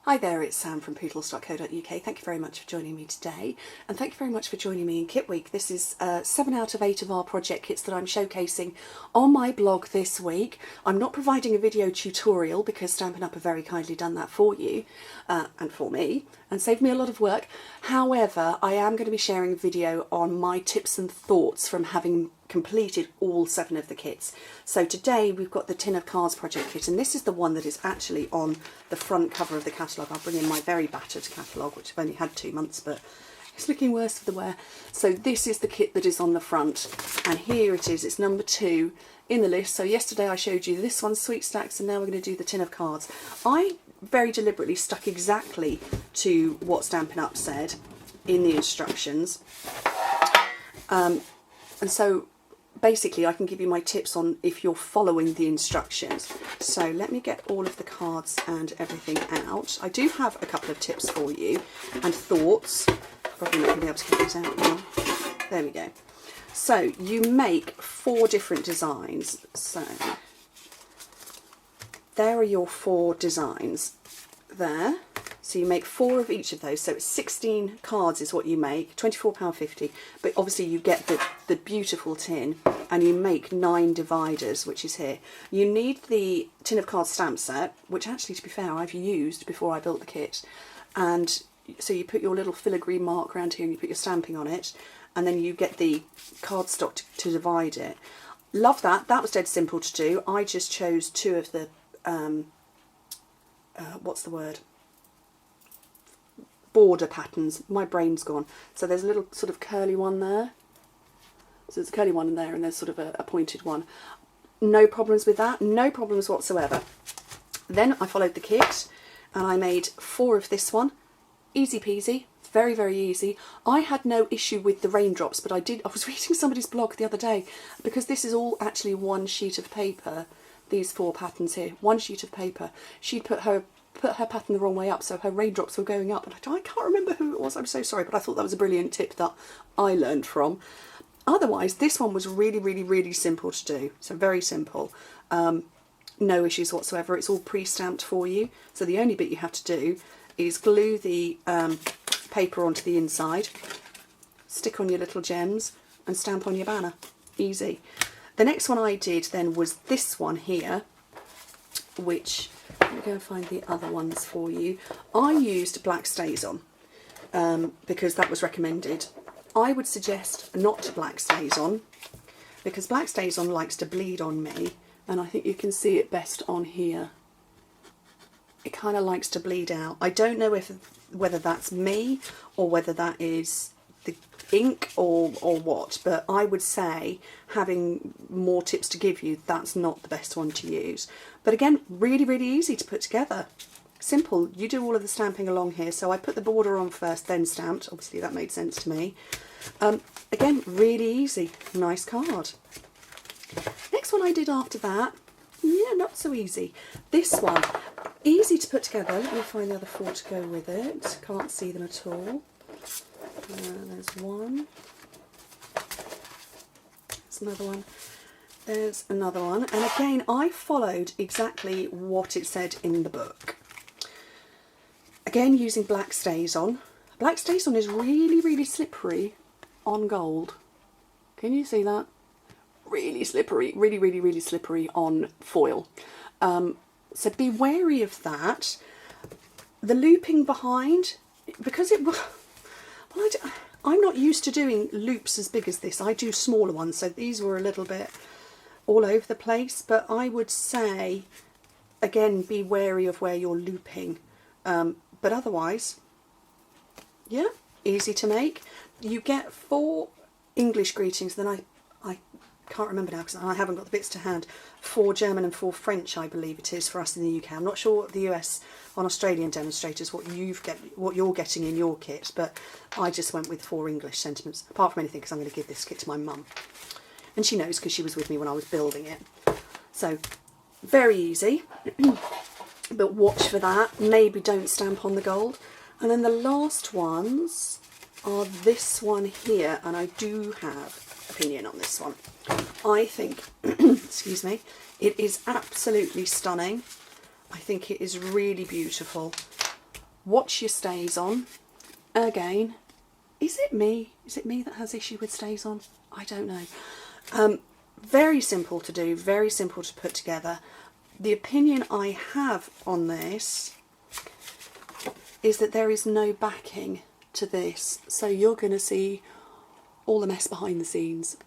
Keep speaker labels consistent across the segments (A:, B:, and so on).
A: Hi there, it's Sam from Pootles.co.uk. Thank you very much for joining me today, and thank you very much for joining me in Kit Week. This is 7 out of 8 of our project kits that I'm showcasing on my blog this week. I'm not providing a video tutorial because Stampin' Up! Have very kindly done that for you and for me and saved me a lot of work. However, I am going to be sharing a video on my tips and thoughts from having completed all 7 of the kits. So today we've got the Tin of Cards project kit, and this is the one that is actually on the front cover of the catalogue. I'll bring in my very battered catalogue, which I've only had 2 months, but it's looking worse for the wear. So this is the kit that is on the front, and here it is. It's number 2 in the list. So yesterday I showed you this one's Sweet Stacks, and now we're going to do the Tin of Cards. I very deliberately stuck exactly to what Stampin' Up! Said in the instructions, and so basically I can give you my tips on if you're following the instructions. So let me get all of the cards and everything out. I do have a couple of tips for you and thoughts. Probably not going to be able to get these out now. There we go. So you make 4 different designs. So there are your 4 designs there. So you make 4 of each of those, so it's 16 cards is what you make, £24.50, but obviously you get the beautiful tin, and you make 9 dividers, which is here. You need the Tin of Cards stamp set, which actually, to be fair, I've used before I built the kit, and so you put your little filigree mark around here and you put your stamping on it, and then you get the cardstock to divide it. Love that. That was dead simple to do. I just chose 2 of the, what's the word? Border patterns. My brain's gone. So there's a little sort of curly one there. So there's a curly one in there, and there's sort of a pointed one. No problems with that. No problems whatsoever. Then I followed the kit and I made 4 of this one. Easy peasy. Very, very easy. I had no issue with the raindrops, but I was reading somebody's blog the other day, because this is all actually one sheet of paper. These 4 patterns here. One sheet of paper. She'd put her pattern the wrong way up, so her raindrops were going up, and I can't remember who it was. I'm so sorry, but I thought that was a brilliant tip that I learned from. Otherwise, this one was really, really, really simple to do. So very simple. No issues whatsoever. It's all pre-stamped for you. So the only bit you have to do is glue the paper onto the inside, stick on your little gems, and stamp on your banner. Easy. The next one I did then was this one here, which, let me go and find the other ones for you. I used black StazOn because that was recommended. I would suggest not black StazOn, because black StazOn likes to bleed on me, and I think you can see it best on here. It kind of likes to bleed out. I don't know whether that's me or whether that is the ink or what, but I would say, having more tips to give you, that's not the best one to use. But again, really, really easy to put together. Simple. You do all of the stamping along here. So I put the border on first, then stamped. Obviously that made sense to me. Again, really easy. Nice card. Next one I did after that, yeah, not so easy. This one, easy to put together. Let me find the other 4 to go with it. Can't see them at all. There's one. There's another one. There's another one. And again, I followed exactly what it said in the book. Again, using black StazOn. Black StazOn is really, really slippery on gold. Can you see that? Really slippery. Really, really, really slippery on foil. So be wary of that. The looping behind, because it was... Well, I'm not used to doing loops as big as this. I do smaller ones, so these were a little bit all over the place. But I would say, again, be wary of where you're looping. But otherwise, yeah, easy to make. You get 4 English greetings, then I can't remember now because I haven't got the bits to hand. 4 German and 4 French, I believe it is, for us in the UK. I'm not sure what the US on Australian demonstrators, what you're getting in your kit, but I just went with 4 English sentiments, apart from anything, because I'm going to give this kit to my mum. And she knows because she was with me when I was building it. So, very easy. But watch for that. Maybe don't stamp on the gold. And then the last ones are this one here, and I do have opinion on this one. I think, excuse me, it is absolutely stunning. I think it is really beautiful. Watch your stays on. Again, is it me? Is it me that has issue with stays on? I don't know. Very simple to do, very simple to put together. The opinion I have on this is that there is no backing to this. So you're going to see all the mess behind the scenes.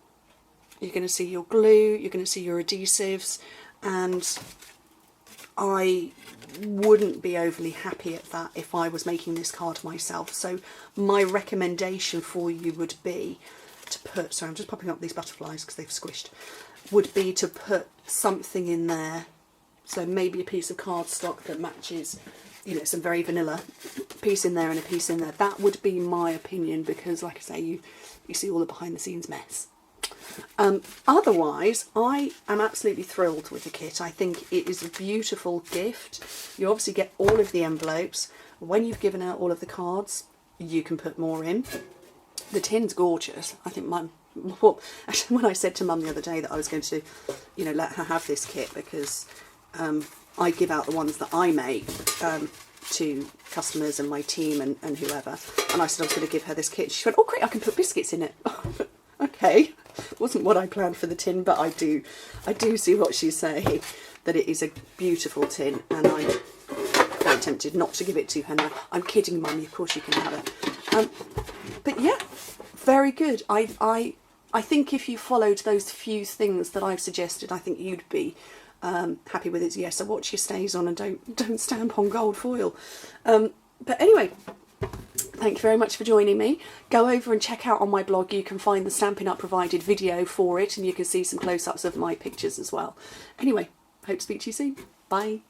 A: You're going to see your glue, you're going to see your adhesives, and I wouldn't be overly happy at that if I was making this card myself. So my recommendation for you would be to put, sorry I'm just popping up these butterflies because they've squished, would be to put something in there. So maybe a piece of cardstock that matches, you know, some very vanilla, piece in there and a piece in there. That would be my opinion, because like I say, you see all the behind the scenes mess. Otherwise, I am absolutely thrilled with the kit. I think it is a beautiful gift. You obviously get all of the envelopes. When you've given out all of the cards, you can put more in. The tin's gorgeous. I think well, actually, when I said to Mum the other day that I was going to, you know, let her have this kit, because I give out the ones that I make to customers and my team and whoever, and I said I was going to give her this kit. She went, oh great, I can put biscuits in it. Okay, wasn't what I planned for the tin, but I do see what she's saying, that it is a beautiful tin, and I'm very tempted not to give it to her now. I'm kidding, Mummy, of course you can have it. But yeah, very good. I think if you followed those few things that I've suggested, I think you'd be happy with it. Yes, so watch your stays on and don't stamp on gold foil. But anyway, thank you very much for joining me. Go over and check out on my blog. You can find the Stampin' Up provided video for it, and you can see some close-ups of my pictures as well. Anyway, hope to speak to you soon. Bye.